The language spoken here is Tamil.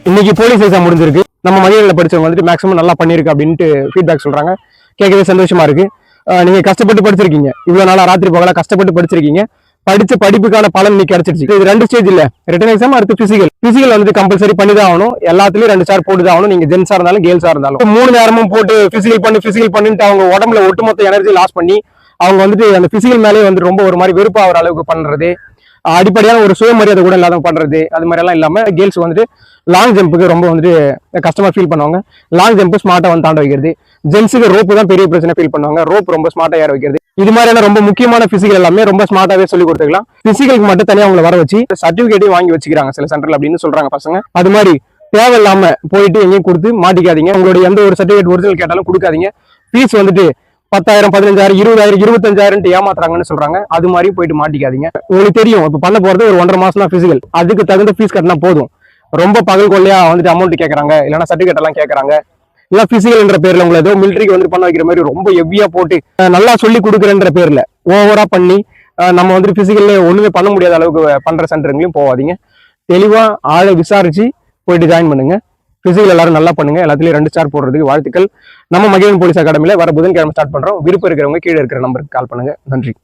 இன்னைக்கு போலீஸ் எக்ஸாம் முடிஞ்சிருக்கு. நம்ம மதியத்தில் படிச்சவங்க வந்துட்டு மேக்ஸிமம் நல்லா பண்ணிருக்கு அப்படின்ட்டு ஃபீட்பேக் சொல்றாங்க. கேட்கவே சந்தோஷமா இருக்கு. நீங்க கஷ்டப்பட்டு படிச்சிருக்கீங்க, இவ்வளவு நாளா ராத்திரி போகல கஷ்டப்பட்டு படிச்சிருக்கீங்க. படிச்ச படிப்புக்கான பலன் இன்னைக்கு கிடைச்சிருச்சு. இது 2 ஸ்டேஜ் இல்ல, ரிட்டன் எக்ஸாம் அடுத்து பிசிக்கல் வந்துட்டு கம்பல்சரி பண்ணி தான் ஆகணும். எல்லாத்துலயும் 2 ஸ்டார் போட்டு தான் ஆகணும். நீங்க ஜென்ஸா இருந்தாலும் கேர்ள்ஸா இருந்தாலும் 3 நேரமும் போட்டு பிசிக்கல் பண்ணிட்டு அவங்க உடம்புல ஒட்டுமொத்த எனர்ஜி லாஸ் பண்ணி அவங்க வந்துட்டு அந்த பிசிக்கல் மேலேயே வந்து ரொம்ப ஒரு மாதிரி வெறுப்பாகிற அளவுக்கு பண்றது, அடிப்படையான ஒரு சுயமரியாதை கூட இல்லாத பண்றது, அது மாதிரி எல்லாம் இல்லாம கேர்ள்ஸ் வந்துட்டு லாங் ஜம்புக்கு ரொம்ப வந்துட்டு கஷ்டமா ஃபீல் பண்ணுவாங்க. லாங் ஜம்ப் ஸ்மார்ட்டா வந்து தாண்ட வைக்கிறது. ஜென்ஸுக்கு ரோப்பு தான் பெரிய பிரச்சனை ஃபீல் பண்ணுவாங்க. ரோப் ரொம்ப ஸ்மார்ட்டா ஏற வைக்கிறது. இது மாதிரியான ரொம்ப முக்கியமான பிசிக்கல் எல்லாமே ரொம்ப ஸ்மார்ட்டாவே சொல்லி கொடுத்துக்கலாம். பிசிக்கலுக்கு மட்டும் தனியா அவங்களை வர வச்சு சர்டிபிகேட்டையும் வாங்கி வச்சுக்கிறாங்க சில சென்டர்ல அப்படின்னு சொல்றாங்க பசங்க. அது மாதிரி தேவையில்லாம போயிட்டு எங்கேயும் கொடுத்து மாட்டிக்காதீங்க. உங்களுடைய எந்த ஒரு சர்டிபிகேட் ஒரிஜினல் கேட்டாலும் கொடுக்காதீங்க. ஃபீஸ் வந்துட்டு 10,000 15,000 20,000 25,000 ஏமாத்துறாங்கன்னு சொல்றாங்க. அது மாதிரி போயிட்டு மாட்டிக்காதீங்க. உங்களுக்கு தெரியும் இப்ப பண்ண போறது ஒரு 1.5 மாசம் தான் பிசிக்கல். அதுக்கு தகுந்த ஃபீஸ் கட்டினா போதும். ரொம்ப பகல் கொள்ளையா வந்துட்டு அமௌண்ட் கேட்கறாங்க, இல்லைன்னா சர்டிபிகேட் எல்லாம் கேட்கறாங்க, இல்ல பிசிக்கல்ன்ற பேர்ல உங்களை ஏதோ மிலிட்டரிக்கு வந்து பண்ண வைக்கிற மாதிரி ரொம்ப ஹெவியா போட்டு நல்லா சொல்லி கொடுக்குறன்ற பேர்ல ஓவரா பண்ணி நம்ம வந்துட்டு பிசிக்கல்ல ஒண்ணுமே பண்ண முடியாத அளவுக்கு பண்ற சென்டருங்களையும் போகாதீங்க. தெளிவா ஆளை விசாரிச்சு போயிட்டு ஜாயின் பண்ணுங்க. பிசிக்கல் எல்லாரும் நல்லா பண்ணுங்க. எல்லாத்துலயும் 2 ஸ்டார் போடுறதுக்கு வாழ்த்துக்கள். நம்ம மகிழன் போலீஸ் அகாடமியில வர புதன்கிழமை ஸ்டார்ட் பண்றோம். விருப்பம் இருக்கிறவங்க கீழே இருக்கிற நம்பருக்கு கால் பண்ணுங்க. நன்றி.